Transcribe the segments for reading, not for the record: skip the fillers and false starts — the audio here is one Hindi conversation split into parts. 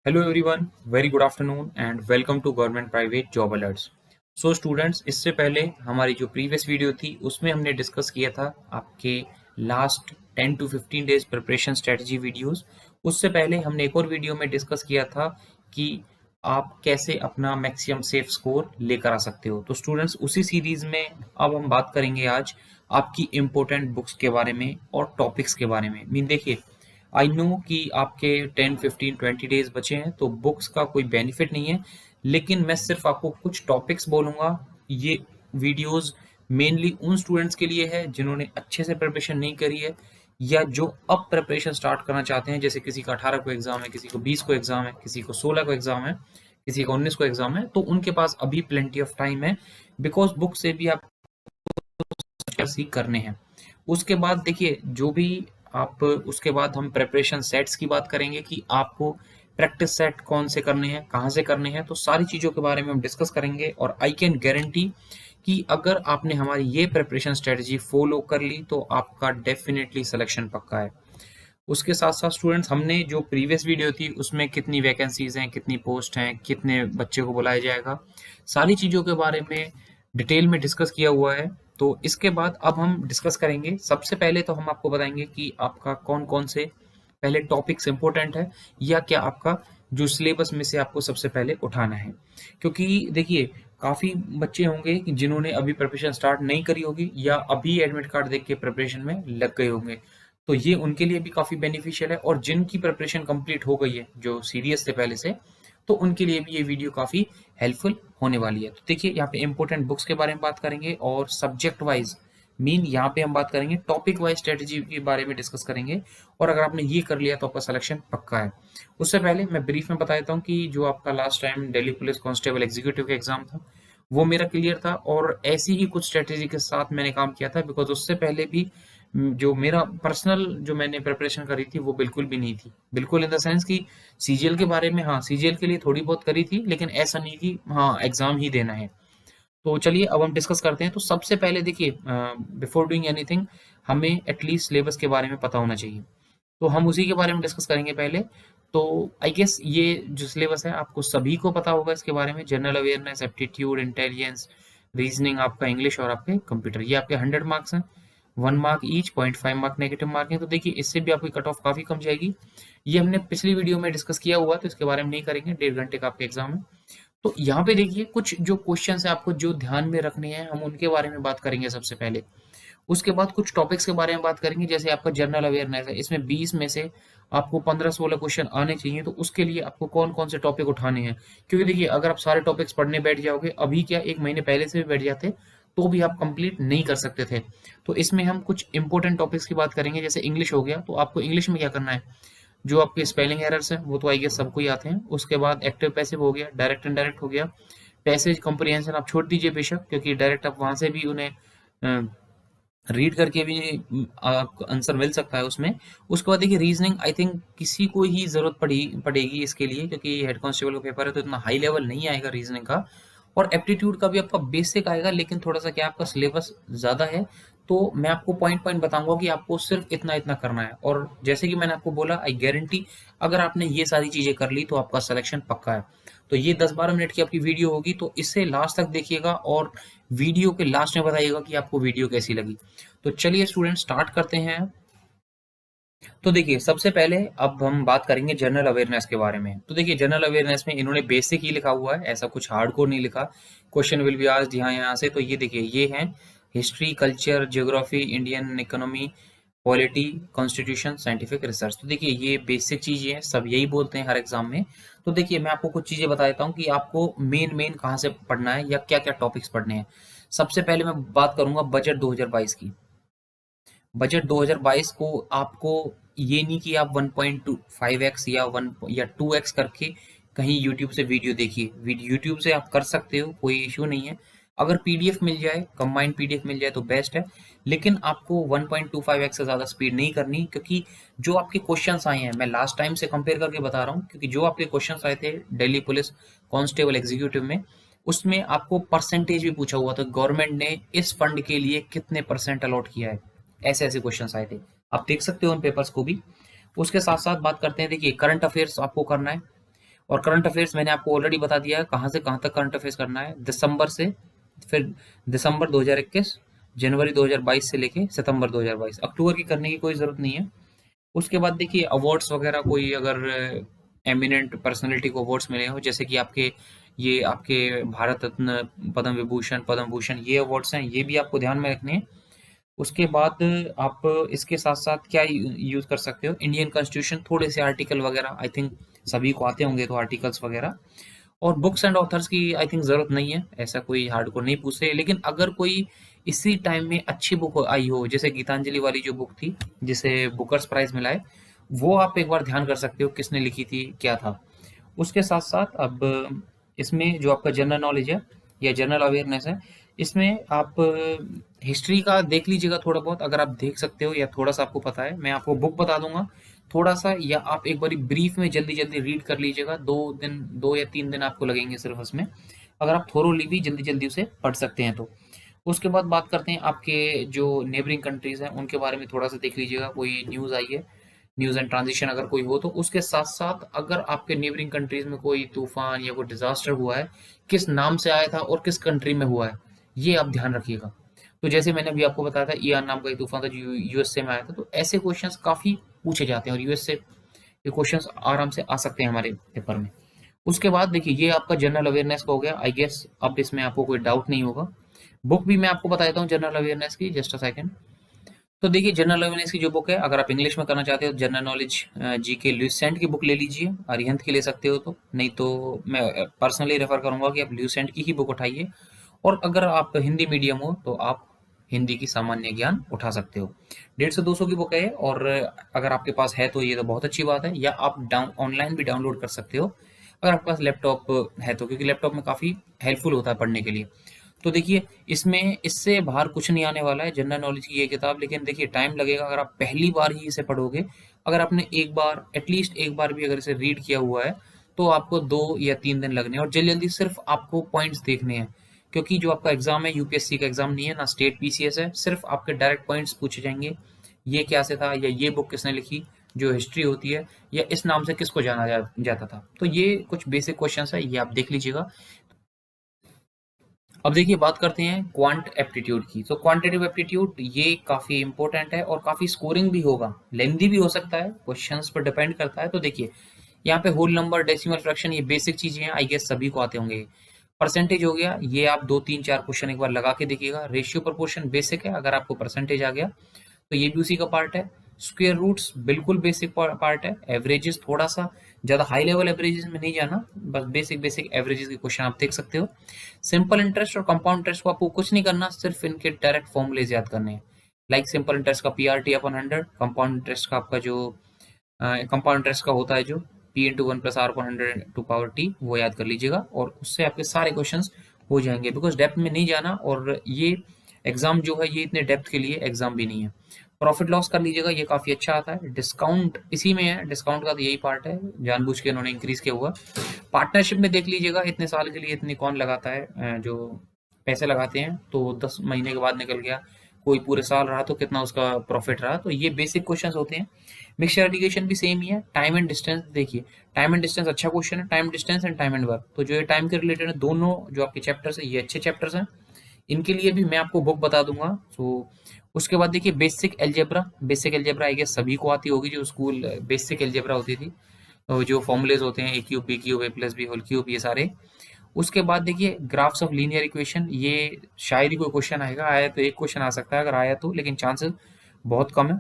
Hello everyone, very good afternoon and welcome to government private job alerts. So students, इससे पहले हमारी जो प्रीवियस वीडियो थी उसमें हमने डिस्कस किया था आपके last 10 to 15 days preparation strategy videos. उससे पहले हमने एक और वीडियो में डिस्कस किया था कि आप कैसे अपना मैक्सिमम सेफ स्कोर लेकर आ सकते हो। तो स्टूडेंट्स, उसी सीरीज में अब हम बात करेंगे आज आपकी इम्पोर्टेंट बुक्स के बारे में और टॉपिक्स के बारे में। मीन देखिए, आई नो कि आपके 10, 15, 20 डेज बचे हैं तो बुक्स का कोई बेनिफिट नहीं है, लेकिन मैं सिर्फ आपको कुछ टॉपिक्स बोलूँगा। ये वीडियोस मेनली उन स्टूडेंट्स के लिए है जिन्होंने अच्छे से प्रिपरेशन नहीं करी है या जो अब प्रिपरेशन स्टार्ट करना चाहते हैं। जैसे किसी का 18 को एग्ज़ाम है, किसी को 20 को एग्ज़ाम है, किसी को 16 को एग्ज़ाम है, किसी को 19 को एग्ज़ाम है, तो उनके पास अभी प्लेंटी ऑफ टाइम है, बिकॉज़ बुक से भी आप सीख करने हैं। उसके बाद देखिए, जो भी आप उसके बाद हम प्रिपरेशन सेट्स की बात करेंगे कि आपको प्रैक्टिस सेट कौन से करने हैं, कहाँ से करने हैं, तो सारी चीज़ों के बारे में हम डिस्कस करेंगे। और आई कैन गारंटी कि अगर आपने हमारी ये प्रिपरेशन स्ट्रेटजी फॉलो कर ली तो आपका डेफिनेटली सिलेक्शन पक्का है। उसके साथ साथ स्टूडेंट्स, हमने जो प्रीवियस वीडियो थी उसमें कितनी वैकेंसीज हैं, कितनी पोस्ट हैं, कितने बच्चे को बुलाया जाएगा, सारी चीज़ों के बारे में डिटेल में डिस्कस किया हुआ है। तो इसके बाद अब हम डिस्कस करेंगे। सबसे पहले तो हम आपको बताएंगे कि आपका कौन कौन से पहले टॉपिक्स इंपॉर्टेंट है या क्या आपका जो सिलेबस में से आपको सबसे पहले उठाना है। क्योंकि देखिए, काफ़ी बच्चे होंगे कि जिन्होंने अभी प्रिपरेशन स्टार्ट नहीं करी होगी या अभी एडमिट कार्ड देख के प्रिपरेशन में लग गए होंगे, तो ये उनके लिए भी काफ़ी बेनिफिशियल है। और जिनकी प्रिपरेशन कंप्लीट हो गई है, जो सीरियस थे पहले से, तो उनके लिए भी ये वीडियो काफ़ी हेल्पफुल होने वाली है। तो देखिए, यहाँ पे इंपॉर्टेंट बुक्स के बारे में बात करेंगे और सब्जेक्ट वाइज मीन यहाँ पे हम बात करेंगे, टॉपिक वाइज स्ट्रेटजी के बारे में डिस्कस करेंगे। और अगर आपने ये कर लिया तो आपका सिलेक्शन पक्का है। उससे पहले मैं ब्रीफ में बता देता हूँ कि जो आपका last time Delhi police constable executive का एग्जाम था वो मेरा क्लियर था, और ऐसी ही कुछ स्ट्रेटेजी के साथ मैंने काम किया था। बिकॉज उससे पहले भी जो मेरा पर्सनल जो मैंने प्रिपरेशन करी थी वो बिल्कुल भी नहीं थी। बिल्कुल इन द सेंस कि सीजीएल के बारे में, हाँ सीजीएल के लिए थोड़ी बहुत करी थी, लेकिन ऐसा नहीं कि हाँ एग्जाम ही देना है। तो चलिए अब हम डिस्कस करते हैं। तो सबसे पहले देखिए, बिफोर डूइंग एनीथिंग हमें एटलीस्ट सिलेबस के बारे में पता होना चाहिए। तो हम उसी के बारे में डिस्कस करेंगे पहले। तो आई गेस ये जो सिलेबस है आपको सभी को पता होगा इसके बारे में। General awareness, aptitude, intelligence, reasoning, आपका इंग्लिश और आपके कंप्यूटर, ये आपके 100 मार्क्स हैं। 1 mark each, 0.5 mark negative marking. तो देखिए, इससे भी आपकी कट ऑफ काफ़ी कम जाएगी। ये हमने पिछली वीडियो में डिस्कस किया हुआ, तो इसके बारे में नहीं करेंगे। 1.5 घंटे का आपका एग्जाम है। तो यहाँ पे देखिए, कुछ जो क्वेश्चंस है आपको जो ध्यान में रखने हैं, हम उनके बारे में बात करेंगे सबसे पहले। उसके बाद कुछ टॉपिक्स के बारे में बात करेंगे। जैसे आपका जनरल अवेयरनेस है, इसमें 20 में से आपको 15-16 क्वेश्चन आने चाहिए। तो उसके लिए आपको कौन कौन से टॉपिक उठाने हैं, क्योंकि देखिए अगर आप सारे टॉपिक्स पढ़ने बैठ जाओगे, अभी क्या एक महीने पहले से भी बैठ जाते, तो भी आप कंप्लीट नहीं कर सकते थे। तो इसमें हम कुछ इंपॉर्टेंट टॉपिक्स की बात करेंगे। जैसे इंग्लिश हो गया, तो आपको इंग्लिश में क्या करना है, जो आपके स्पेलिंग एरर्स हैं वो तो आई गेस सबको ही आते हैं। उसके बाद एक्टिव पैसिव हो गया, डायरेक्ट इनडायरेक्ट हो गया, पैसेज कॉम्प्रिहेंशन आप छोड़ दीजिए बेशक, क्योंकि डायरेक्ट आप वहां से भी उन्हें रीड करके भी आपको आंसर मिल सकता है उसमें। उसके बाद देखिए, रीजनिंग आई थिंक किसी को ही जरूरत पड़ेगी इसके लिए, क्योंकि हेड कांस्टेबल का पेपर है तो इतना हाई लेवल नहीं आएगा रीजनिंग का। और एप्टीट्यूड का भी आपका बेसिक आएगा, लेकिन थोड़ा सा क्या आपका सिलेबस ज़्यादा है, तो मैं आपको पॉइंट पॉइंट बताऊंगा कि आपको सिर्फ इतना इतना करना है। और जैसे कि मैंने आपको बोला, आई गारंटी अगर आपने ये सारी चीज़ें कर ली तो आपका सिलेक्शन पक्का है। तो ये 10-12 मिनट की आपकी वीडियो होगी, तो इससे लास्ट तक देखिएगा और वीडियो के लास्ट में बताइएगा कि आपको वीडियो कैसी लगी। तो चलिए स्टूडेंट, स्टार्ट करते हैं। तो देखिए, सबसे पहले अब हम बात करेंगे जनरल अवेयरनेस के बारे में। तो देखिए, जनरल अवेयरनेस में इन्होंने बेसिक ही लिखा हुआ है, ऐसा कुछ हार्डकोर नहीं लिखा। क्वेश्चन विल बी आस्क्ड यहाँ से। तो ये देखिए, ये हैं history, culture, geography, Indian economy, polity, constitution, scientific research. तो देखिए, ये बेसिक चीजें हैं, सब यही बोलते हैं हर एग्जाम में। तो देखिए, मैं आपको कुछ चीजें बता देता हूँ कि आपको मेन मेन कहाँ से पढ़ना है या क्या क्या टॉपिक्स पढ़ने हैं। सबसे पहले मैं बात करूंगा बजट 2022 की। बजट 2022 को आपको ये नहीं कि आप 1.25x या 1 या 2x करके कहीं यूट्यूब से वीडियो देखिए। यूट्यूब से आप कर सकते हो, कोई इश्यू नहीं है। अगर पीडीएफ मिल जाए, कंबाइंड पीडीएफ मिल जाए तो बेस्ट है। लेकिन आपको 1.25x से ज़्यादा स्पीड नहीं करनी, क्योंकि जो आपके क्वेश्चंस आए हैं, मैं लास्ट टाइम से कंपेयर करके बता रहा हूँ, क्योंकि जो आपके क्वेश्चंस आए थे दिल्ली पुलिस कांस्टेबल एग्जीक्यूटिव में, उसमें आपको परसेंटेज भी पूछा हुआ था, गवर्नमेंट ने इस फंड के लिए कितने परसेंट अलॉट किया है। ऐसे ऐसे क्वेश्चंस आए थे, आप देख सकते हो उन पेपर्स को भी। उसके साथ साथ बात करते हैं, देखिए करंट अफेयर्स आपको करना है। और करंट अफेयर्स मैंने आपको ऑलरेडी बता दिया है कहाँ से कहाँ तक करंट अफेयर्स करना है, दिसंबर से, फिर दिसंबर 2021, जनवरी 2022 से लेके सितंबर 2022, अक्टूबर की करने की कोई ज़रूरत नहीं है। उसके बाद देखिए अवार्ड्स वगैरह, कोई अगर एमिनेंट पर्सनैलिटी को अवार्ड्स मिले हो, जैसे कि आपके भारत रत्न, पद्म विभूषण, पद्म भूषण, ये अवार्ड्स हैं, ये भी आपको ध्यान में रखने हैं। उसके बाद आप इसके साथ-साथ क्या यूज़ कर सकते हो, इंडियन कॉन्स्टिट्यूशन, थोड़े से आर्टिकल वगैरह, आई थिंक सभी को आते होंगे तो आर्टिकल्स वगैरह। और बुक्स एंड ऑथर्स की आई थिंक ज़रूरत नहीं है, ऐसा कोई हार्डकोर नहीं पूछते, लेकिन अगर कोई इसी टाइम में अच्छी बुक आई हो, जैसे गीतांजलि वाली जो बुक थी, जिसे बुकर्स प्राइज़ मिला है, वो आप एक बार ध्यान कर सकते हो किसने लिखी थी, क्या था। उसके साथ-साथ अब इसमें जो आपका जनरल नॉलेज है या जनरल अवेयरनेस है, इसमें आप हिस्ट्री का देख लीजिएगा थोड़ा बहुत, अगर आप देख सकते हो या थोड़ा-सा आपको पता है, मैं आपको बुक बता दूँगा, थोड़ा-सा, या आप एक बारी ब्रीफ में जल्दी-जल्दी रीड कर लीजिएगा, 2 दिन, 2 या 3 दिन आपको लगेंगे सिर्फ उसमें, अगर आप थोरोली भी जल्दी-जल्दी उसे पढ़ सकते हैं तो। उसके बाद बात करते हैं आपके जो नेबरिंग कंट्रीज़ हैं, उनके बारे में थोड़ा-सा देख लीजिएगा, कोई न्यूज़ आई है, न्यूज़ एंड ट्रांज़िशन अगर कोई हो तो। उसके साथ-साथ अगर आपके नेबरिंग कंट्रीज़ में कोई तूफ़ान या कोई डिज़ास्टर हुआ है, किस नाम से आया था और किस कंट्री में हुआ है, ये आप ध्यान रखिएगा। तो जैसे मैंने अभी आपको बताया था, इयान नाम का एक तूफ़ान था जो यूएसए में आया था, तो ऐसे क्वेश्चंस काफ़ी पूछे जाते हैं और यूएस से ये क्वेश्चंस आराम से आ सकते हैं हमारे पेपर में। उसके बाद देखिए ये आपका जनरल अवेयरनेस का हो गया, आई गेस अब इसमें आपको कोई डाउट नहीं होगा। बुक भी मैं आपको बता देता हूँ जनरल अवेयरनेस की, जस्ट अ सेकंड। तो देखिए जनरल अवेयरनेस की जो बुक है, अगर आप इंग्लिश में करना चाहते हो, जनरल नॉलेज जीके ल्यूसेंट की बुक ले लीजिए, अरिहंत की ले सकते हो तो, नहीं तो मैं पर्सनली रेफर करूंगा कि आप ल्यूसेंट की ही बुक उठाइए। और अगर आप हिंदी मीडियम हो तो आप हिंदी की सामान्य ज्ञान उठा सकते हो, 150 से 200 की बुक है। और अगर आपके पास है तो ये तो बहुत अच्छी बात है, या आप डाउन ऑनलाइन भी डाउनलोड कर सकते हो अगर आपके पास लैपटॉप है तो, क्योंकि लैपटॉप में काफ़ी हेल्पफुल होता है पढ़ने के लिए। तो देखिए इसमें इससे बाहर कुछ नहीं आने वाला है जनरल नॉलेज की ये किताब, लेकिन देखिए टाइम लगेगा अगर आप पहली बार ही इसे पढ़ोगे। अगर आपने एक बार, एटलीस्ट एक बार भी अगर इसे रीड किया हुआ है, तो आपको 2 या 3 दिन लगने हैं, और जल्दी जल्दी सिर्फ आपको पॉइंट्स देखने हैं, क्योंकि जो आपका एग्जाम है यूपीएससी का एग्जाम नहीं है, ना स्टेट पीसीएस है, सिर्फ आपके डायरेक्ट पॉइंट्स पूछे जाएंगे, ये क्या से था, या ये बुक किसने लिखी, जो हिस्ट्री होती है, या इस नाम से किसको जाता था। तो ये कुछ बेसिक क्वेश्चंस है, ये आप देख लीजिएगा। अब देखिए बात करते हैं क्वांट एप्टीट्यूड की। तो क्वांटिटेटिव एप्टीट्यूड ये काफ़ी इंपॉर्टेंट है और काफ़ी स्कोरिंग भी होगा, लेंथी भी हो सकता है, क्वेश्चंस पर डिपेंड करता है। तो देखिए यहाँ पे होल नंबर, डेसिमल फ्रैक्शन, ये बेसिक चीज़ें हैं, आई गेस सभी को आते होंगे। परसेंटेज हो गया, ये आप 2 3 4 क्वेश्चन एक बार लगा के देखिएगा। रेशियो प्रोपोर्शन बेसिक है, अगर आपको परसेंटेज आ गया तो ये भी उसी का पार्ट है। स्क्वायर रूट्स बिल्कुल बेसिक पार्ट है। एवरेजेस थोड़ा सा ज़्यादा हाई लेवल एवरेजेस में नहीं जाना, बस बेसिक बेसिक एवरेजेस के क्वेश्चन आप देख सकते हो। सिंपल इंटरेस्ट और कंपाउंड इंटरेस्ट को आपको कुछ नहीं करना, सिर्फ इनके डायरेक्ट फॉर्मूलेज याद करने हैं। लाइक सिंपल इंटरेस्ट का पीआरटी अपॉन 100, कंपाउंड इंटरेस्ट का आपका जो कंपाउंड इंटरेस्ट का होता है जो P into 1 + r/100 to power T, वो याद कर लीजिएगा और उससे आपके सारे क्वेश्चंस हो जाएंगे। बिकॉज डेप्थ में नहीं जाना, और ये एग्जाम जो है ये इतने डेप्थ के लिए एग्जाम भी नहीं है। प्रॉफिट लॉस कर लीजिएगा, ये काफ़ी अच्छा आता है। डिस्काउंट इसी में है, डिस्काउंट का तो यही पार्ट है, जानबूझ के इन्होंने इंक्रीज किया हुआ। पार्टनरशिप में देख लीजिएगा, इतने साल के लिए इतनी कौन लगाता है, जो पैसे लगाते हैं तो 10 महीने के बाद निकल गया, कोई पूरे साल रहा तो कितना उसका प्रॉफिट रहा। तो ये बेसिक क्वेश्चंस होते हैं। मिक्सचर एडिकेशन भी सेम ही है। टाइम एंड डिस्टेंस देखिए, टाइम एंड डिस्टेंस अच्छा क्वेश्चन है, time distance and time and work, तो जो ये टाइम के रिलेटेड है, दोनों जो आपके चैप्टर्स है ये अच्छे चैप्टर्स हैं। इनके लिए भी मैं आपको बुक बता दूंगा। सो उसके बाद देखिए basic algebra, basic algebra I guess सभी को आती होगी, जो स्कूल बेसिक एल्जेब्रा होती थी, जो फॉर्मूलेज होते हैं, ए क्यूब बी क्यूब ए प्लस बी होल क्यूब, ये सारे। उसके बाद देखिए ग्राफ्स ऑफ लीनियर इक्वेशन, ये शायद ही कोई क्वेश्चन आएगा, आया तो एक क्वेश्चन आ सकता है अगर आया तो, लेकिन चांसेस बहुत कम है।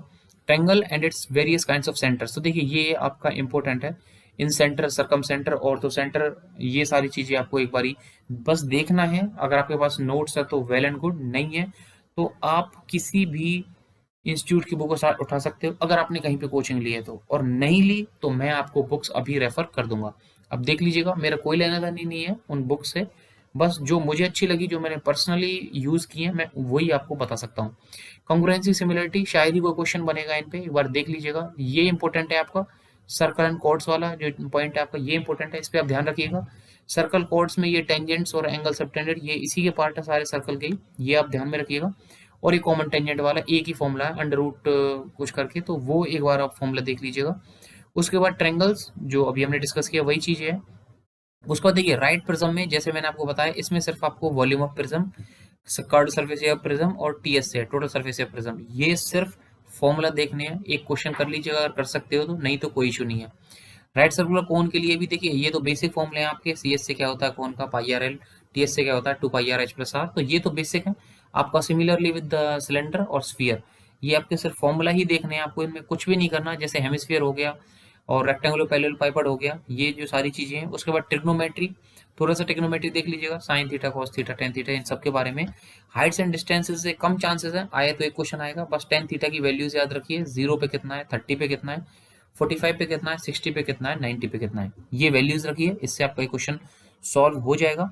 Triangle and its various kinds of centres, तो देखिए ये आपका इंपॉर्टेंट है। इन सेंटर, सरकम सेंटर, ऑर्थो सेंटर, ये सारी चीज़ें आपको एक बारी बस देखना है। अगर आपके पास नोट्स है तो वेल एंड गुड, नहीं है तो आप किसी भी इंस्टीट्यूट की बुक उठा सकते हो, अगर आपने कहीं पे कोचिंग ली है तो। और नहीं ली तो मैं आपको बुक्स अभी रेफर कर दूंगा। अब देख लीजिएगा, मेरा कोई लेना देना नहीं है उन बुक से, बस जो मुझे अच्छी लगी, जो मैंने पर्सनली यूज़ की है, मैं वही आपको बता सकता हूँ। कॉन्ग्रुएंसी, सिमिलरिटी, शायद ही कोई क्वेश्चन बनेगा इन पे, एक बार देख लीजिएगा, ये इंपॉर्टेंट है आपका। सर्कल एंड कॉर्ड्स वाला जो पॉइंट है आपका, ये इंपॉर्टेंट है, इस पे आप ध्यान रखिएगा। सर्कल कॉर्ड्स में ये टेंजेंट्स और एंगल सबटेंडेंट, ये इसी के पार्ट है सारे सर्कल के ही, ये आप ध्यान में रखिएगा। और ये कॉमन टेंजेंट वाला एक ही फॉर्मूला है, अंडर रूट कुछ करके, तो वो एक बार आप फॉर्मूला देख लीजिएगा। उसके बाद ट्रेंगल्स जो अभी हमने डिस्कस किया वही चीज़ है, उसके बाद देखिए राइट प्रिज्म में जैसे मैंने आपको बताया, इसमें सिर्फ आपको volume of prism, curved surface area prism और टीएस से टोटल सरफेस एरिया प्रिज्म, ये सिर्फ फॉर्मूला देखने हैं। एक क्वेश्चन कर लीजिएगा अगर कर सकते हो तो, नहीं तो कोई इशू नहीं है। राइट सर्कुलर कोन के लिए भी देखिए ये तो बेसिक फॉर्मूले हैं आपके, सी एस से क्या होता है कोन का पाई आर एल, टी एस से क्या होता है 2 पाई आर एच प्लस आर, तो ये तो बेसिक है आपका। सिमिलरली विद द सिलेंडर और स्फीयर, ये आपके सिर्फ फॉर्मूला ही देखने हैं, आपको इनमें कुछ भी नहीं करना। जैसे हेमिस्फीयर हो गया और रेक्टेंगुलर पैरेलल पाइपट हो गया, ये जो सारी चीजें हैं। उसके बाद ट्रिग्नोमेट्री, थोड़ा सा ट्रिग्नोमेट्री देख लीजिएगा, sine theta cos theta tan theta, इन सब के बारे में। हाइट्स एंड डिस्टेंसेस से कम चांसेस है आए तो एक क्वेश्चन आएगा, बस टेन थीटा की वैल्यूज याद रखिए, 0 पे कितना है, 30 पे कितना है, 45 पे कितना है, 60 पे कितना है, 90 पे कितना है, ये वैल्यूज रखिए, इससे आपका क्वेश्चन सॉल्व हो जाएगा।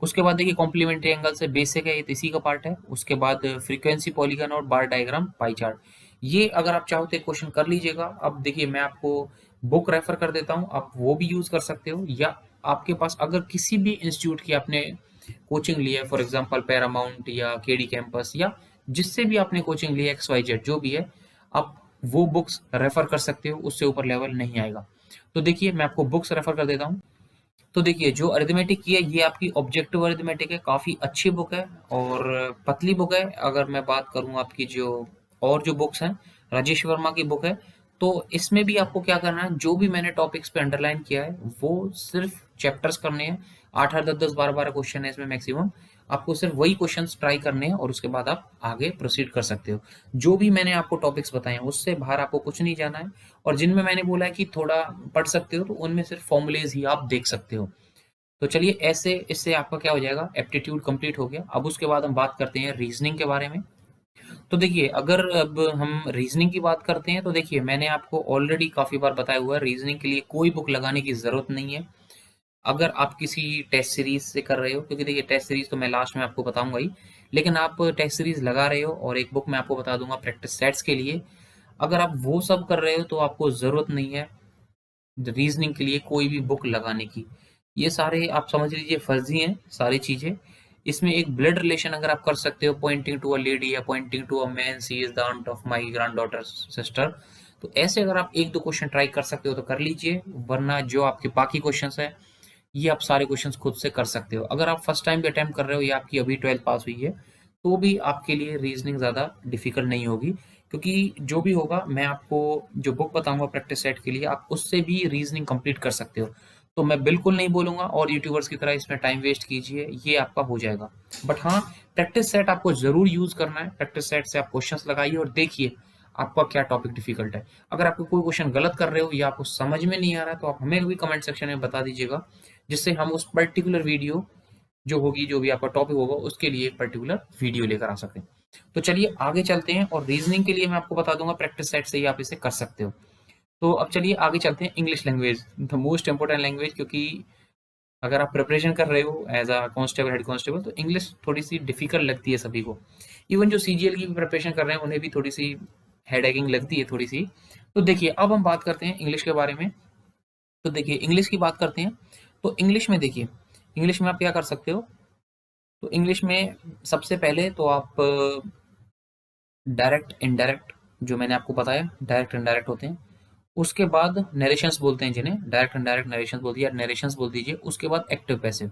उसके बाद देखिए कॉम्प्लीमेंट्री एंगल से बेसिक है, ये तो इसी का पार्ट है। उसके बाद फ्रीक्वेंसी पॉलीगन और बार डायग्राम पाई चार्ट, ये अगर आप चाहो तो क्वेश्चन कर लीजिएगा। अब देखिए मैं आपको बुक रेफर कर देता हूँ, आप वो भी यूज कर सकते हो, या आपके पास अगर किसी भी इंस्टीट्यूट की आपने कोचिंग ली है, फॉर एग्जांपल पैरामाउंट या केडी कैंपस, या जिससे भी आपने कोचिंग ली है, एक्स वाई जेड जो भी है, आप वो बुक्स रेफर कर सकते हो, उससे ऊपर लेवल नहीं आएगा। तो देखिए मैं आपको बुक्स रेफर कर देता हूँ। तो देखिए जो अरिथमेटिक की है, ये आपकी ऑब्जेक्टिव अरिथमेटिक है, काफी अच्छी बुक है और पतली बुक है। अगर मैं बात करूँ आपकी जो और जो बुक्स हैं, राजेश वर्मा की बुक है, तो इसमें भी आपको क्या करना है, जो भी मैंने टॉपिक्स पे अंडरलाइन किया है वो सिर्फ चैप्टर्स करने हैं। 8 8 10 10 12 12 क्वेश्चन है इसमें मैक्सिमम, आपको सिर्फ वही क्वेश्चंस ट्राई करने हैं और उसके बाद आप आगे प्रोसीड कर सकते हो। जो भी मैंने आपको टॉपिक्स बताए हैं उससे बाहर आपको कुछ नहीं जाना है, और जिनमें मैंने बोला है कि थोड़ा पढ़ सकते हो, तो उनमें सिर्फ फॉर्मुलेज ही आप देख सकते हो। तो चलिए ऐसे इससे आपका क्या हो जाएगा, एप्टीट्यूड कंप्लीट हो गया। अब उसके बाद हम बात करते हैं रीजनिंग के बारे में। तो देखिए अगर अब हम रीजनिंग की बात करते हैं, तो देखिए मैंने आपको ऑलरेडी काफी बार बताया हुआ है, रीजनिंग के लिए कोई बुक लगाने की जरूरत नहीं है। अगर आप किसी टेस्ट सीरीज से कर रहे हो, क्योंकि देखिए टेस्ट सीरीज तो मैं लास्ट में आपको बताऊंगा ही, लेकिन आप टेस्ट सीरीज लगा रहे हो और एक बुक मैं आपको बता दूंगा प्रैक्टिस सेट्स के लिए, अगर आप वो सब कर रहे हो तो आपको जरूरत नहीं है रीजनिंग के लिए कोई भी बुक लगाने की। ये सारे आप समझ लीजिए फर्जी हैं सारी चीजें। इसमें एक ब्लड रिलेशन अगर आप कर सकते हो, पॉइंटिंग टू अ लेडी या pointing to a man, she is the aunt of my granddaughter sister, तो ऐसे अगर आप एक दो क्वेश्चन ट्राई कर सकते हो तो कर लीजिए, वरना जो आपके बाकी क्वेश्चंस है ये आप सारे क्वेश्चंस खुद से कर सकते हो। अगर आप फर्स्ट टाइम भी अटेम्प्ट कर रहे हो या आपकी अभी 12th पास हुई है, तो भी आपके लिए रीजनिंग ज़्यादा डिफिकल्ट नहीं होगी, क्योंकि जो भी होगा मैं आपको जो बुक बताऊंगा प्रैक्टिस सेट के लिए, आप उससे भी रीजनिंग कंप्लीट कर सकते हो। तो मैं बिल्कुल नहीं बोलूंगा और यूट्यूबर्स की तरह इसमें टाइम वेस्ट कीजिए, ये आपका हो जाएगा। बट हाँ, प्रैक्टिस सेट आपको जरूर यूज करना है, प्रैक्टिस सेट से आप क्वेश्चंस लगाइए और देखिए आपका क्या टॉपिक डिफिकल्ट है। अगर आपको कोई क्वेश्चन गलत कर रहे हो या आपको समझ में नहीं आ रहा है, तो आप हमें भी कमेंट सेक्शन में बता दीजिएगा, जिससे हम उस पर्टिकुलर वीडियो जो होगी, जो भी आपका टॉपिक होगा, उसके लिए एक पर्टिकुलर वीडियो लेकर आ सकें। तो चलिए आगे चलते हैं, और रीजनिंग के लिए मैं आपको बता दूंगा प्रैक्टिस सेट से ही आप इसे कर सकते हो। तो अब चलिए आगे चलते हैं, English language, the most important language, क्योंकि अगर आप प्रिपरेशन कर रहे हो as a constable, head constable, तो इंग्लिश थोड़ी सी डिफिकल्ट लगती है सभी को। इवन जो सीजीएल की भी प्रिपरेशन कर रहे हैं उन्हें भी थोड़ी सी हेडेकिंग लगती है थोड़ी सी। तो देखिए अब हम बात करते हैं इंग्लिश के बारे में। तो देखिए इंग्लिश की बात करते हैं, तो इंग्लिश में देखिए, इंग्लिश में आप क्या कर सकते हो, तो इंग्लिश में सबसे पहले तो आप डायरेक्ट इनडायरेक्ट, जो मैंने आपको बताया डायरेक्ट इनडायरेक्ट होते हैं। उसके बाद नरेशंस बोलते हैं जिन्हें, डायरेक्ट इनडायरेक्ट नरेशंस बोल दिया, नरेशंस बोल दीजिए। उसके बाद एक्टिव पैसिव,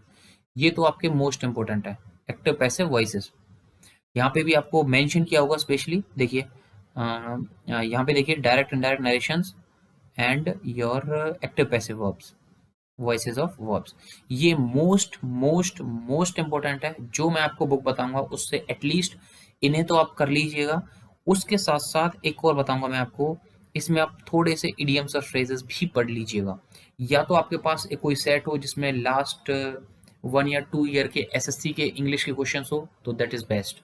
ये तो आपके मोस्ट इंपॉर्टेंट है, एक्टिव पैसिव वॉइसेस। यहाँ पे भी आपको मेंशन किया होगा स्पेशली, देखिए यहाँ पे देखिए direct indirect narrations and your active passive verbs, voices of verbs, ये मोस्ट मोस्ट मोस्ट इंपॉर्टेंट है। जो मैं आपको बुक बताऊंगा उससे एटलीस्ट इन्हें तो आप कर लीजिएगा। उसके साथ साथ एक और बताऊंगा मैं आपको, इसमें आप थोड़े से इडियम्स और फ्रेजेस भी पढ़ लीजिएगा। या तो आपके पास एक कोई सेट हो जिसमें लास्ट 1 या 2 ईयर के एसएससी के इंग्लिश के क्वेश्चन हो, तो दैट इज बेस्ट।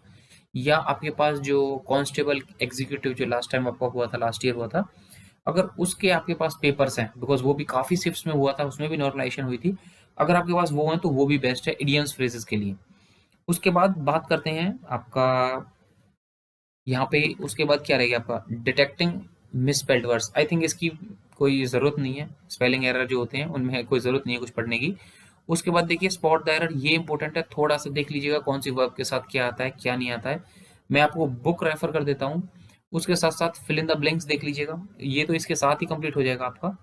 या आपके पास जो कांस्टेबल एग्जीक्यूटिव जो लास्ट टाइम आपका हुआ था, लास्ट ईयर हुआ था, अगर उसके आपके पास पेपर्स हैं, बिकॉज वो भी काफी शिफ्ट्स में हुआ था, उसमें भी नॉर्मलाइजेशन हुई थी, अगर आपके पास वो हैं तो वो भी बेस्ट है इडियम्स फ्रेजेस के लिए। उसके बाद बात करते हैं आपका यहाँ पे, उसके बाद क्या रहेगा आपका detecting misspelled words. I think इसकी कोई ज़रूरत नहीं है, स्पेलिंग एरर जो होते हैं उनमें कोई ज़रूरत नहीं है कुछ पढ़ने की। उसके बाद देखिए स्पॉट द एरर, ये इंपॉर्टेंट है, थोड़ा सा देख लीजिएगा कौन सी वर्ब के साथ क्या आता है क्या नहीं आता है। मैं आपको बुक रेफर कर देता हूँ। उसके साथ साथ फिल इन द ब्लैंक्स देख लीजिएगा, ये तो इसके साथ ही कंप्लीट हो जाएगा आपका।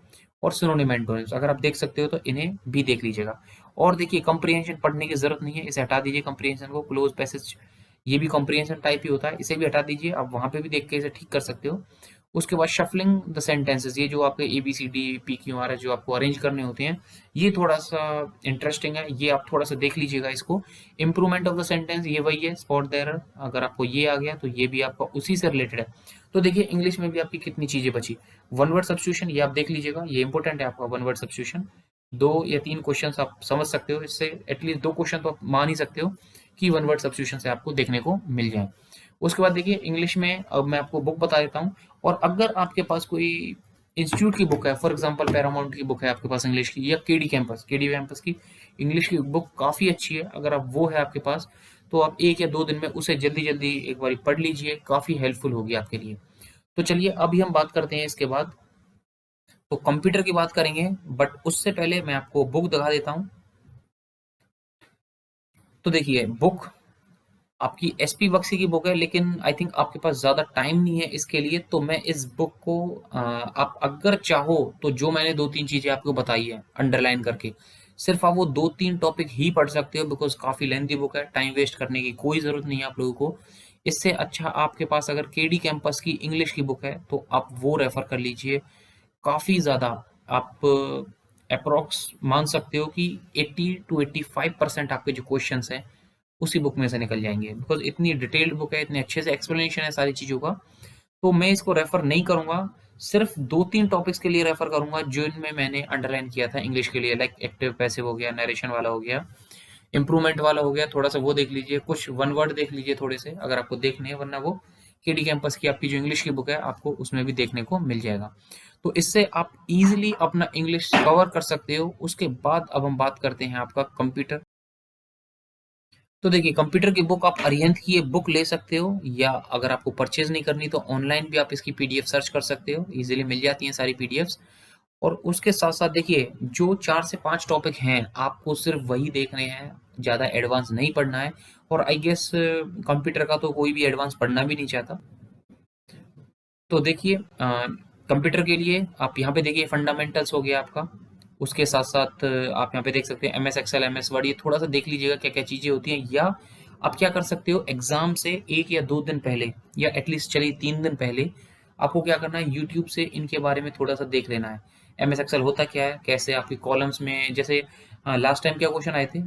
और सिनोनिम एंटोनिम्स अगर आप देख सकते हो तो इन्हें भी देख लीजिएगा। और देखिए कंप्रीहेंशन पढ़ने की जरूरत नहीं है, इसे हटा दीजिए कंप्रीहेंशन को। क्लोज पैसेज ये भी कंप्रीहेंशन टाइप ही होता है, इसे भी हटा दीजिए, आप वहां पे भी देख के इसे ठीक कर सकते हो। उसके बाद शफलिंग द सेंटेंसेस, ये जो आपके A B C D P Q R S जो आपको अरेंज करने होते हैं, ये थोड़ा सा इंटरेस्टिंग है, ये आप थोड़ा सा देख लीजिएगा इसको। इंप्रूवमेंट ऑफ द सेंटेंस ये वही है, स्पॉट द एरर, अगर आपको ये आ गया तो ये भी आपका उसी से रिलेटेड है। तो देखिए इंग्लिश में भी आपकी कितनी चीजें बची। वन वर्ड सब्स्टिट्यूशन ये आप देख लीजिएगा, ये इंपॉर्टेंट है आपका वन वर्ड सब्स्टिट्यूशन। 2 या 3 क्वेश्चन आप समझ सकते हो इससे, एटलीस्ट 2 क्वेश्चन तो आप मान ही सकते हो कि वन वर्ड सब्स्टिट्यूशन से आपको देखने को मिल जाए। उसके बाद देखिए इंग्लिश में अब मैं आपको बुक बता देता हूँ, और अगर आपके पास कोई इंस्टीट्यूट की बुक है, फॉर एग्जांपल पैरामाउंट की बुक है आपके पास इंग्लिश की, या केडी कैंपस की इंग्लिश की बुक काफ़ी अच्छी है, अगर आप वो है आपके पास तो आप 1 या 2 दिन में उसे जल्दी जल्दी एक बार पढ़ लीजिए, काफ़ी हेल्पफुल होगी आपके लिए। तो चलिए अभी हम बात करते हैं इसके बाद, तो कंप्यूटर की बात करेंगे, बट उससे पहले मैं आपको बुक दिखा देता हूँ। तो देखिए बुक आपकी एसपी बक्सी की बुक है, लेकिन आई थिंक आपके पास ज़्यादा टाइम नहीं है इसके लिए, तो मैं इस बुक को आप अगर चाहो तो जो मैंने 2-3 चीज़ें आपको बताई है अंडरलाइन करके, सिर्फ आप वो 2-3 टॉपिक ही पढ़ सकते हो, बिकॉज काफ़ी लेंथी बुक है, टाइम वेस्ट करने की कोई ज़रूरत नहीं है आप लोगों को। इससे अच्छा आपके पास अगर केडी कैंपस की इंग्लिश की बुक है तो आप वो रेफर कर लीजिए। काफ़ी ज़्यादा आप अप्रोक्स मान सकते हो कि 80 to 85% आपके जो क्वेश्चंस हैं उसी बुक में से निकल जाएंगे, बिकॉज इतनी डिटेल्ड बुक है, इतने अच्छे से एक्सप्लेनेशन है सारी चीज़ों का। तो मैं इसको रेफर नहीं करूंगा, सिर्फ 2-3 टॉपिक्स के लिए रेफर करूंगा जो इनमें मैंने अंडरलाइन किया था इंग्लिश के लिए, लाइक एक्टिव पैसिव हो गया, नरेशन वाला हो गया, इंप्रूवमेंट वाला हो गया, थोड़ा सा वो देख लीजिए, कुछ वन वर्ड देख लीजिए थोड़े से अगर आपको देखने हैं, वरना वो केडी कैंपस की आपकी जो इंग्लिश की बुक है आपको उसमें भी देखने को मिल जाएगा। तो इससे आप इजीली अपना इंग्लिश कवर कर सकते हो। उसके बाद अब हम बात करते हैं आपका कंप्यूटर। तो देखिए कंप्यूटर की बुक आप अरिहंत की ये बुक ले सकते हो, या अगर आपको परचेज नहीं करनी तो ऑनलाइन भी आप इसकी पीडीएफ सर्च कर सकते हो, इजीली मिल जाती हैं सारी पीडीएफ्स। और उसके साथ साथ देखिए जो 4 से 5 टॉपिक हैं आपको सिर्फ वही देखने हैं, ज़्यादा एडवांस नहीं पढ़ना है। और आई गेस कंप्यूटर का तो कोई भी एडवांस पढ़ना भी नहीं चाहता। तो देखिए कंप्यूटर के लिए आप यहाँ पे देखिए फंडामेंटल्स हो गया आपका, उसके साथ साथ आप यहाँ पे देख सकते हैं M S Excel, M S Word, ये थोड़ा सा देख लीजिएगा क्या क्या चीज़ें होती हैं। या आप क्या कर सकते हो, एग्जाम से 1 या 2 दिन पहले, या एटलीस्ट चलिए 3 दिन पहले, आपको क्या करना है, यूट्यूब से इनके बारे में थोड़ा सा देख लेना है। एम एस एक्सेल होता क्या है, कैसे आपके कॉलम्स में, जैसे लास्ट टाइम क्या क्वेश्चन आए थे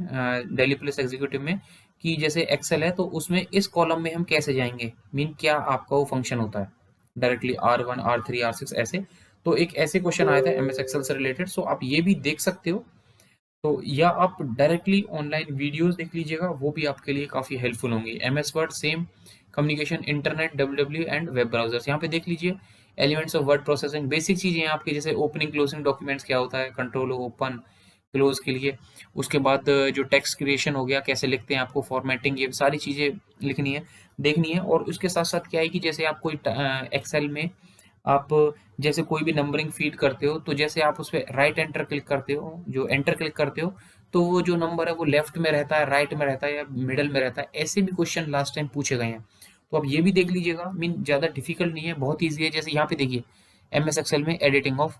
दिल्ली पुलिस एग्जीक्यूटिव में, कि जैसे एक्सेल है तो उसमें इस कॉलम में हम कैसे जाएंगे, मीन क्या आपका वो फंक्शन होता है, डायरेक्टली R1 R3 R6 ऐसे। तो एक ऐसे क्वेश्चन आया था एमएस एक्सेल से रिलेटेड, सो आप ये भी देख सकते हो। तो या आप डायरेक्टली ऑनलाइन वीडियोस देख लीजिएगा, वो भी आपके लिए काफ़ी हेल्पफुल होंगी। MS word same, communication internet W and web browsers, यहाँ पे देख लीजिए। Elements of word processing, basic चीज़ें हैं आपकी, जैसे ओपनिंग क्लोजिंग डॉक्यूमेंट्स क्या होता है, कंट्रोल ओपन क्लोज के लिए। उसके बाद जो टेक्स्ट क्रिएशन हो गया, कैसे लिखते हैं, आपको फॉर्मेटिंग, ये सारी चीज़ें लिखनी है, देखनी है। और उसके साथ साथ क्या है कि जैसे आप कोई एक्सेल में आप जैसे कोई भी नंबरिंग फीड करते हो, तो जैसे आप उस पर राइट एंटर क्लिक करते हो, जो एंटर क्लिक करते हो तो वो जो नंबर है वो लेफ्ट में रहता है, राइट में रहता है, या मिडल में रहता है, ऐसे भी क्वेश्चन लास्ट टाइम पूछे गए हैं। तो आप ये भी देख लीजिएगा, मीन ज़्यादा डिफिकल्ट नहीं है, बहुत ईजी है। जैसे यहाँ पे देखिए एम एस एक्सेल में editing of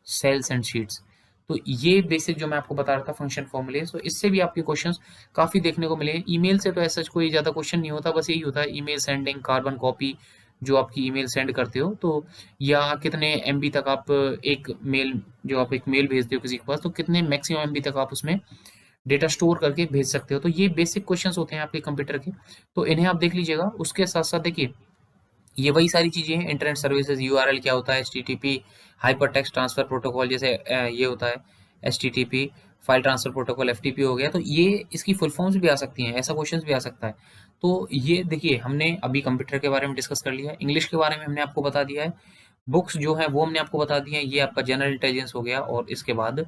cells and sheets, तो ये बेसिक जो मैं आपको बता रहा था फंक्शन फॉर्मूले, तो इससे भी आपके क्वेश्चंस काफ़ी देखने को मिले। ईमेल से तो ऐसा कोई ज़्यादा क्वेश्चन नहीं होता, बस यही होता है ईमेल सेंडिंग, कार्बन कॉपी, जो आपकी ईमेल सेंड करते हो तो, या कितने एमबी तक आप एक मेल, जो आप एक मेल भेजते हो किसी के पास, तो कितने मैक्सिमम एमबी तक आप उसमें डेटा स्टोर करके भेज सकते हो। तो ये बेसिक क्वेश्चंस होते हैं आपके कंप्यूटर के, तो इन्हें आप देख लीजिएगा। उसके साथ साथ देखिए ये वही सारी चीज़ें हैं, इंटरनेट सर्विसेज, यूआरएल क्या होता है, HTTP, hyper text transfer protocol, जैसे ये होता है HTTP, file transfer protocol FTP हो गया, तो ये इसकी फुल फॉर्म्स भी आ सकती हैं, ऐसा क्वेश्चन भी आ सकता है। तो ये देखिए हमने अभी कंप्यूटर के बारे में डिस्कस कर लिया है, इंग्लिश के बारे में हमने आपको बता दिया है, बुक्स जो है वो हमने आपको बता दी हैं, ये आपका जनरल इंटेलिजेंस हो गया, और इसके बाद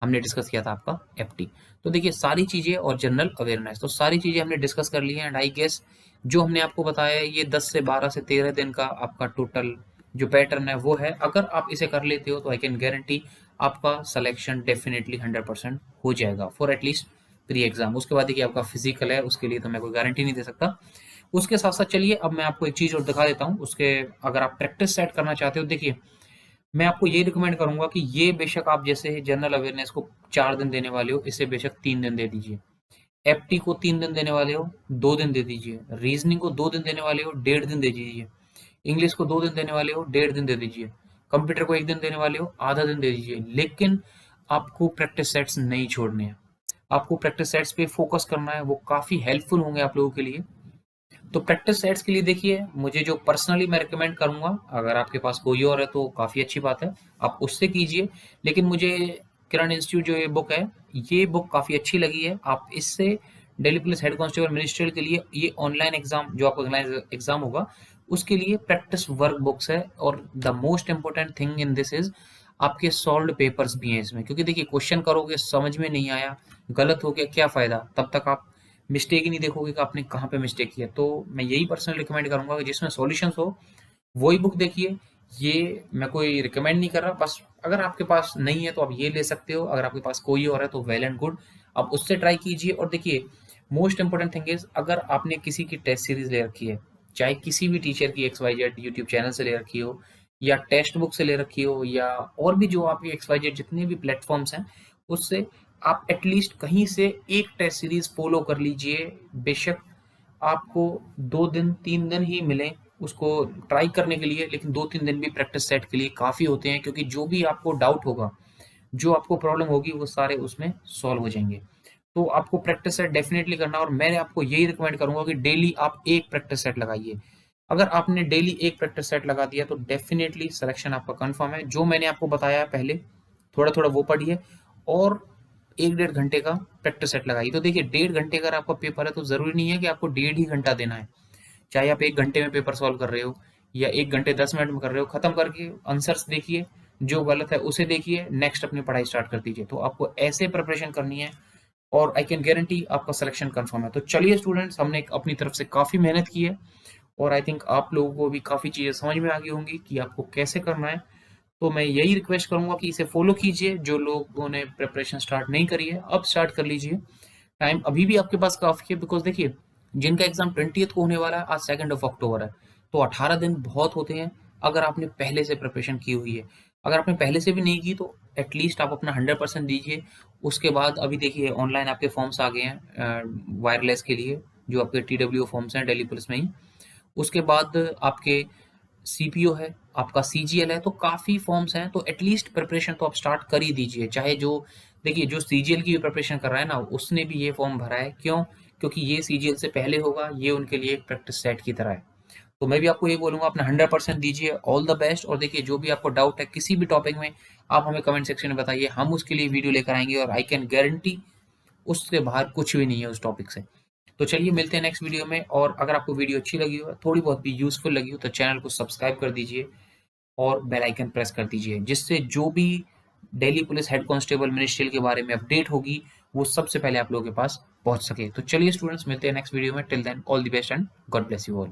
हमने डिस्कस किया था आपका एफटी। तो देखिए सारी चीज़ें, और जनरल अवेयरनेस, तो सारी चीज़ें हमने डिस्कस कर ली हैं। एंड आई गेस जो हमने आपको बताया है, ये 10 से 12 से 13 दिन का आपका टोटल जो पैटर्न है वो है। अगर आप इसे कर लेते हो तो आई कैन गारंटी आपका सिलेक्शन डेफिनेटली 100% हो जाएगा फॉर एटलीस्ट प्री एग्जाम। उसके बाद देखिए आपका फिजिकल है, उसके लिए तो मैं कोई गारंटी नहीं दे सकता। उसके साथ साथ चलिए अब मैं आपको एक चीज़ और दिखा देता हूँ, उसके अगर आप प्रैक्टिस सेट करना चाहते हो, देखिए मैं आपको ये रिकमेंड करूंगा कि ये बेशक आप जैसे जनरल अवेयरनेस को 4 दिन देने वाले हो, इसे बेशक 3 दिन दे दीजिए। एफटी को 3 दिन देने वाले हो, 2 दिन दे दीजिए। रीजनिंग को 2 दिन देने वाले हो, 1.5 दिन दे दीजिए। इंग्लिश को 2 दिन देने वाले हो, 1.5 दिन दे दीजिए। कंप्यूटर को 1 दिन देने वाले हो, आधा दिन दे दीजिए। लेकिन आपको प्रैक्टिस सेट्स नहीं छोड़ने हैं। आपको प्रैक्टिस सेट्स पे फोकस करना है, वो काफी हेल्पफुल होंगे आप लोगों के लिए। तो प्रैक्टिस सेट्स के लिए देखिए, मुझे जो पर्सनली मैं रिकमेंड करूंगा, अगर आपके पास कोई और है तो काफी अच्छी बात है, आप उससे कीजिए। लेकिन मुझे किरण इंस्टीट्यूट जो ये बुक है, ये बुक काफी अच्छी लगी है। आप इससे Delhi police head constable ministerial के लिए ये ऑनलाइन एग्जाम, जो आपका ऑनलाइन एग्जाम होगा, उसके लिए प्रैक्टिस वर्क बुक्स है। और the most important thing in this is, आपके सॉल्व्ड पेपर्स भी हैं इसमें। क्योंकि देखिए, क्वेश्चन करोगे, समझ में नहीं आया, गलत हो गया, क्या फायदा, तब तक आप मिस्टेक ही नहीं देखोगे कि आपने कहाँ पे मिस्टेक किया। तो मैं यही पर्सनली रिकमेंड करूंगा कि जिसमें सॉल्यूशंस हो, वही बुक देखिए। ये मैं कोई रिकमेंड नहीं कर रहा, बस अगर आपके पास नहीं है तो आप ये ले सकते हो। अगर आपके पास कोई और है तो वेल एंड गुड, आप उससे ट्राई कीजिए। और देखिए, मोस्ट इंपॉर्टेंट थिंग इज, अगर आपने किसी की टेस्ट सीरीज ले रखी है, चाहे किसी भी टीचर की XYZ यूट्यूब चैनल से ले रखी हो, या टेक्स्ट बुक से ले रखी हो, या और भी जो आपके XYZ जितने भी प्लेटफॉर्म्स हैं, उससे आप एटलीस्ट कहीं से एक टेस्ट सीरीज फॉलो कर लीजिए। बेशक आपको 2 दिन 3 दिन ही मिले उसको ट्राई करने के लिए, लेकिन 2-3 दिन भी प्रैक्टिस सेट के लिए काफ़ी होते हैं। क्योंकि जो भी आपको डाउट होगा, जो आपको प्रॉब्लम होगी, वो सारे उसमें सॉल्व हो जाएंगे। तो आपको प्रैक्टिस सेट डेफिनेटली करना, और मैं आपको यही रिकमेंड करूंगा कि डेली आप एक प्रैक्टिस सेट लगाइए। अगर आपने डेली एक प्रैक्टिस सेट लगा दिया तो डेफिनेटली सिलेक्शन आपका कंफर्म है। जो मैंने आपको बताया पहले, थोड़ा थोड़ा वो पढ़िए, और 1-1.5 घंटे का प्रैक्टिस सेट लगाइए। तो देखिए, 1.5 घंटे अगर आपका पेपर है तो जरूरी नहीं है कि आपको 1.5 ही घंटा देना है। चाहे आप 1 घंटे में पेपर सॉल्व कर रहे हो, या 1 घंटे 10 मिनट में कर रहे हो, खत्म करके आंसर्स देखिए, जो गलत है उसे देखिए, नेक्स्ट अपनी पढ़ाई स्टार्ट कर दीजिए। तो आपको ऐसे प्रिपरेशन करनी है, और आई कैन गारंटी आपका सिलेक्शन कंफर्म है। तो चलिए स्टूडेंट्स, हमने अपनी तरफ से काफ़ी मेहनत की है, और आई थिंक आप लोगों को भी काफ़ी चीज़ें समझ में आ गई होंगी कि आपको कैसे करना है। तो मैं यही रिक्वेस्ट करूंगा कि इसे फॉलो कीजिए। जो लोगों ने प्रिपरेशन स्टार्ट नहीं करी है, अब स्टार्ट कर लीजिए। टाइम अभी भी आपके पास काफ़ी है, बिकॉज देखिए, जिनका एग्जाम 20th को होने वाला है, आज 2 अक्टूबर है, तो 18 दिन बहुत होते हैं अगर आपने पहले से प्रिपरेशन की हुई है। अगर आपने पहले से भी नहीं की तो एटलीस्ट आप अपना 100% दीजिए। उसके बाद अभी देखिए, ऑनलाइन आपके फॉर्म्स आ गए हैं वायरलेस के लिए, जो आपके TWO फॉर्म्स हैं दिल्ली पुलिस में ही। उसके बाद आपके CPO है, आपका CGL है, तो काफ़ी फॉर्म्स हैं। तो एटलीस्ट प्रिपरेशन तो आप स्टार्ट कर ही दीजिए। चाहे जो, देखिए, जो CGL की भी प्रिपरेशन कर रहा है ना, उसने भी ये फॉर्म भरा है। क्यों? क्योंकि ये CGL से पहले होगा, ये उनके लिए एक प्रैक्टिस सेट की तरह है। तो मैं भी आपको ये बोलूंगा, अपना 100% दीजिए। All the best. और देखिए, जो भी आपको डाउट है किसी भी टॉपिक में, आप हमें कमेंट सेक्शन में बताइए, हम उसके लिए वीडियो लेकर आएंगे। और आई कैन गारंटी उसके बाहर कुछ भी नहीं है उस टॉपिक से। तो चलिए, मिलते हैं नेक्स्ट वीडियो में। और अगर आपको वीडियो अच्छी लगी हो, थोड़ी बहुत भी यूजफुल लगी हो, तो चैनल को सब्सक्राइब कर दीजिए और बेल आइकन प्रेस कर दीजिए, जिससे जो भी Delhi police head constable ministerial के बारे में अपडेट होगी, वो सबसे पहले आप लोगों के पास पहुंच सके। तो चलिए स्टूडेंट्स, मिलते हैं नेक्स्ट वीडियो में। Till then, all the best and God bless you all.